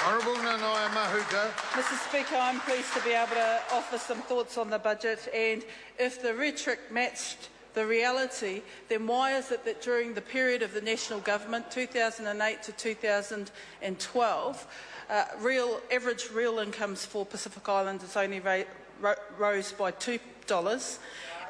Honourable Nanaia Mahuta. Mr Speaker, I'm pleased to be able to offer some thoughts on the budget, and if the rhetoric matched the reality, then why is it that during the period of the National Government, 2008 to 2012, average real incomes for Pacific Islanders only rose by $2,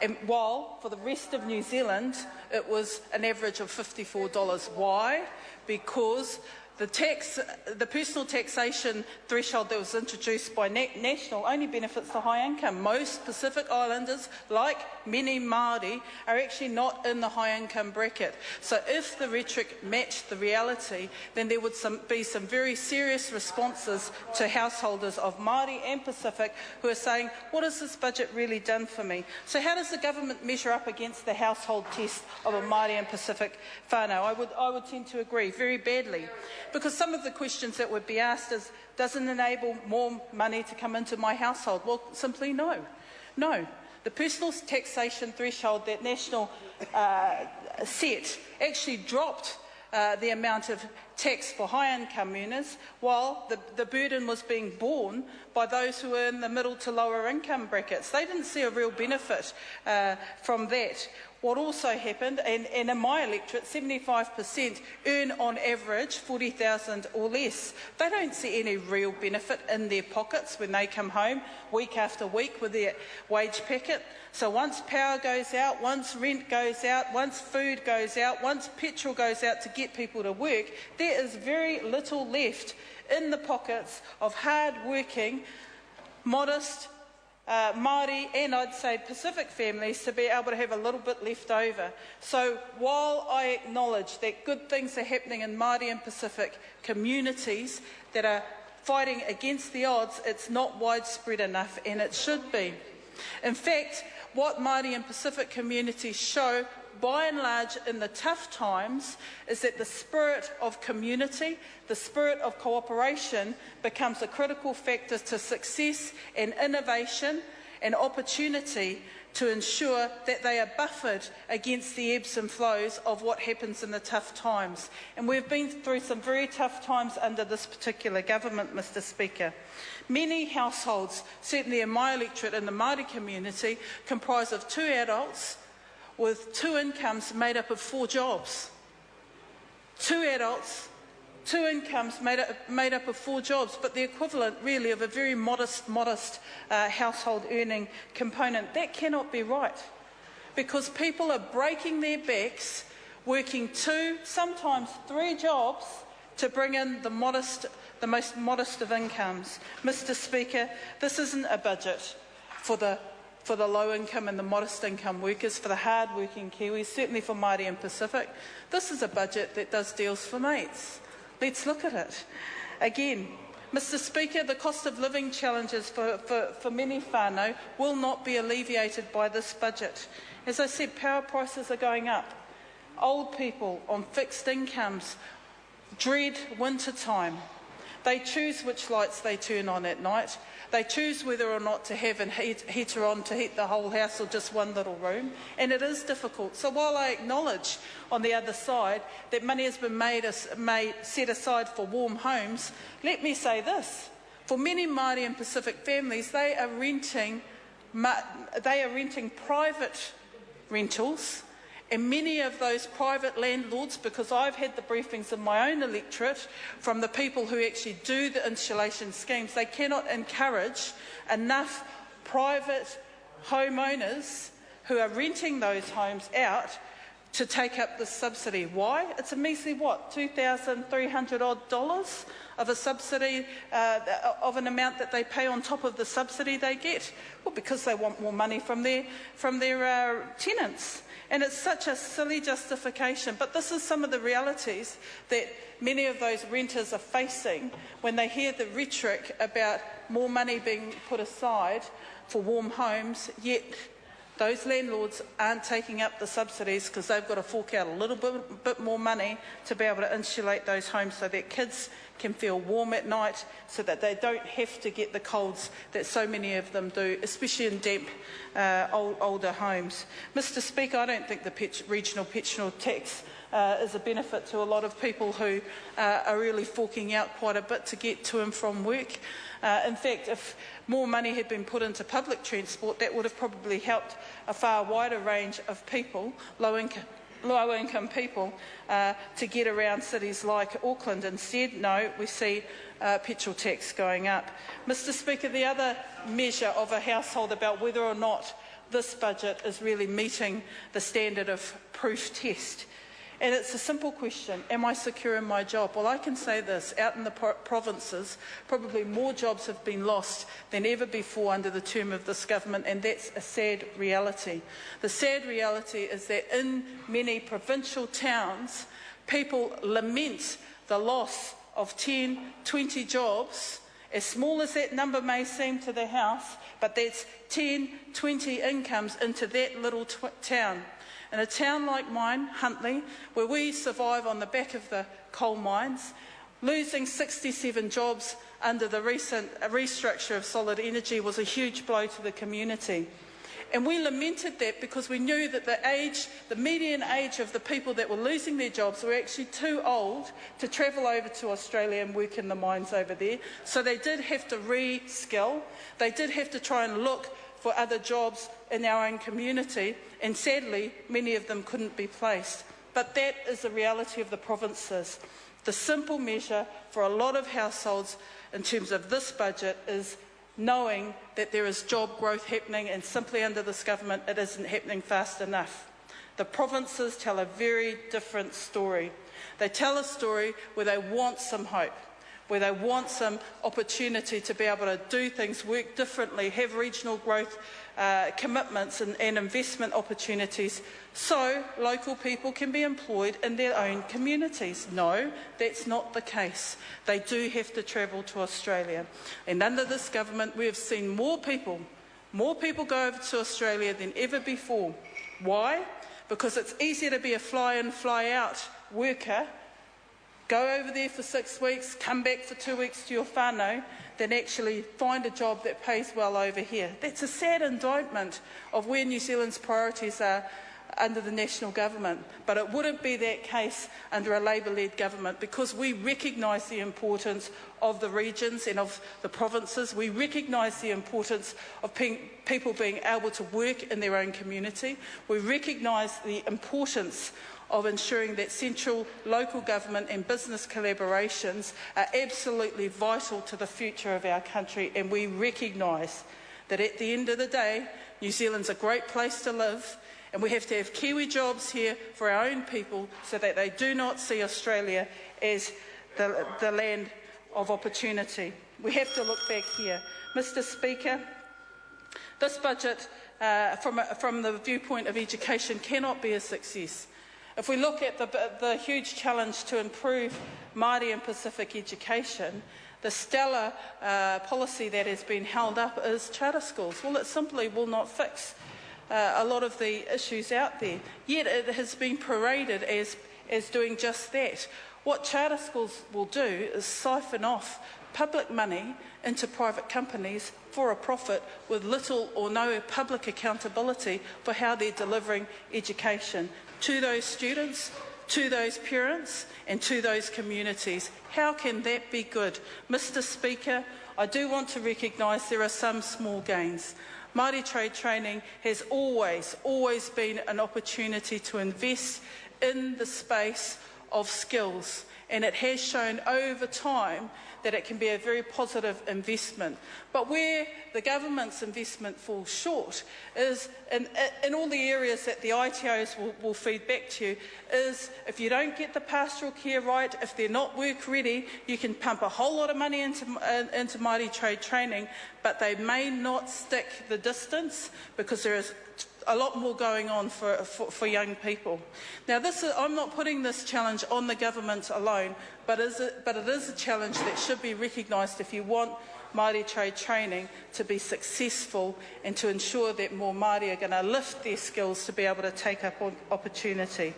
and while for the rest of New Zealand it was an average of $54. Why? Because the personal taxation threshold that was introduced by National only benefits the high income. Most Pacific Islanders, like many Māori, are actually not in the high income bracket. So if the rhetoric matched the reality, then there would be some very serious responses to householders of Māori and Pacific who are saying, what has this budget really done for me? So how does the government measure up against the household test of a Māori and Pacific whānau? I would tend to agree very badly. Because some of the questions that would be asked is, does it enable more money to come into my household? Well, simply no. No. The personal taxation threshold that National set actually dropped the amount of tax for high-income earners, while the burden was being borne by those who were in the middle to lower income brackets. They didn't see a real benefit from that. What also happened, and in my electorate, 75% earn on average $40,000 or less. They don't see any real benefit in their pockets when they come home week after week with their wage packet. So once power goes out, once rent goes out, once food goes out, once petrol goes out to get people to work, there is very little left in the pockets of hard-working, modest Māori and I'd say Pacific families to be able to have a little bit left over. So while I acknowledge that good things are happening in Māori and Pacific communities that are fighting against the odds, it's not widespread enough, and it should be. In fact, what Māori and Pacific communities show by and large in the tough times is that the spirit of community, the spirit of cooperation becomes a critical factor to success and innovation and opportunity to ensure that they are buffered against the ebbs and flows of what happens in the tough times. And we've been through some very tough times under this particular government, Mr Speaker. Many households, certainly in my electorate in the Māori community, comprise of 2 adults with 2 incomes made up of 4 jobs. 2 adults, 2 incomes made up of 4 jobs, but the equivalent really of a very modest household earning component. That cannot be right, because people are breaking their backs, working 2, sometimes 3 jobs to bring in the most modest of incomes. Mr Speaker, this isn't a budget for the low-income and the modest-income workers, for the hard-working Kiwis, certainly for Māori and Pacific. This is a budget that does deals for mates. Let's look at it. Again, Mr Speaker, the cost of living challenges for many whānau will not be alleviated by this budget. As I said, power prices are going up. Old people on fixed incomes dread winter time. They choose which lights they turn on at night. They choose whether or not to have a heater on to heat the whole house or just one little room, and it is difficult. So while I acknowledge on the other side that money has been set aside for warm homes, let me say this. For many Māori and Pacific families, they are renting private rentals. And many of those private landlords, because I've had the briefings in my own electorate from the people who actually do the insulation schemes, they cannot encourage enough private homeowners who are renting those homes out to take up the subsidy. Why? It's a measly, what, $2,300 odd of a subsidy, of an amount that they pay on top of the subsidy they get. Well, because they want more money from their tenants. And it's such a silly justification, but this is some of the realities that many of those renters are facing when they hear the rhetoric about more money being put aside for warm homes, yet those landlords aren't taking up the subsidies because they've got to fork out a little bit more money to be able to insulate those homes so that kids can feel warm at night, so that they don't have to get the colds that so many of them do, especially in damp older homes. Mr Speaker, I don't think the regional petrol tax is a benefit to a lot of people who are really forking out quite a bit to get to and from work. In fact, if more money had been put into public transport, that would have probably helped a far wider range of people, low-income people, to get around cities like Auckland. Instead, no, we see petrol tax going up. Mr Speaker, the other measure of a household about whether or not this budget is really meeting the standard of proof test. And it's a simple question: am I secure in my job? Well, I can say this: out in the provinces, probably more jobs have been lost than ever before under the term of this government, and that's a sad reality. The sad reality is that in many provincial towns, people lament the loss of 10, 20 jobs, as small as that number may seem to the House, but that's 10, 20 incomes into that little town. In a town like mine, Huntly, where we survive on the back of the coal mines, losing 67 jobs under the recent restructure of Solid Energy was a huge blow to the community. And we lamented that because we knew that the median age of the people that were losing their jobs were actually too old to travel over to Australia and work in the mines over there. So they did have to re-skill. They did have to try and look for other jobs in our own community, and sadly, many of them couldn't be placed. But that is the reality of the provinces. The simple measure for a lot of households in terms of this budget is knowing that there is job growth happening, and simply under this government it isn't happening fast enough. The provinces tell a very different story. They tell a story where they want some hope, where they want some opportunity to be able to do things, work differently, have regional growth commitments and investment opportunities, so local people can be employed in their own communities. No, that's not the case. They do have to travel to Australia. And under this government, we have seen more people go over to Australia than ever before. Why? Because it's easier to be a fly-in, fly-out worker, go over there for 6 weeks, come back for 2 weeks to your whānau, than actually find a job that pays well over here. That's a sad indictment of where New Zealand's priorities are under the national government. But it wouldn't be that case under a Labour-led government, because we recognise the importance of the regions and of the provinces. We recognise the importance of people being able to work in their own community. We recognise the importance of ensuring that central, local government and business collaborations are absolutely vital to the future of our country, and we recognise that at the end of the day, New Zealand's a great place to live, and we have to have Kiwi jobs here for our own people so that they do not see Australia as the land of opportunity. We have to look back here. Mr Speaker, this budget, from the viewpoint of education, cannot be a success. If we look at the huge challenge to improve Māori and Pacific education, the stellar policy that has been held up is charter schools. Well, it simply will not fix a lot of the issues out there. Yet it has been paraded as doing just that. What charter schools will do is siphon off public money into private companies for a profit, with little or no public accountability for how they're delivering education to those students, to those parents and to those communities. How can that be good? Mr Speaker, I do want to recognise there are some small gains. Māori trade training has always been an opportunity to invest in the space of skills, and it has shown over time that it can be a very positive investment. But where the government's investment falls short is in all the areas that the ITOs will feed back to you, is if you don't get the pastoral care right, if they're not work ready, you can pump a whole lot of money into Māori trade training, but they may not stick the distance because there is a lot more going on for young people. Now, I'm not putting this challenge on the government alone, but it is a challenge that should be recognised if you want Māori trade training to be successful and to ensure that more Māori are going to lift their skills to be able to take up opportunity.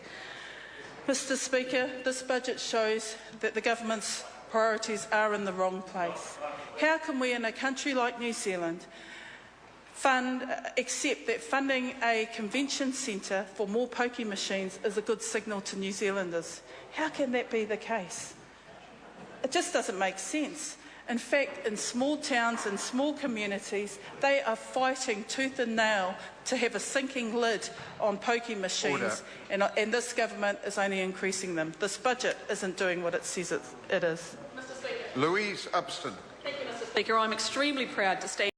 Mr Speaker, this budget shows that the government's priorities are in the wrong place. How can we, in a country like New Zealand, accept that funding a convention centre for more pokie machines is a good signal to New Zealanders. How can that be the case? It just doesn't make sense. In fact, in small towns and small communities, they are fighting tooth and nail to have a sinking lid on pokie machines, and this government is only increasing them. This budget isn't doing what it says it is. Louise Upston. Thank you, Mr. Speaker. I'm extremely proud to stand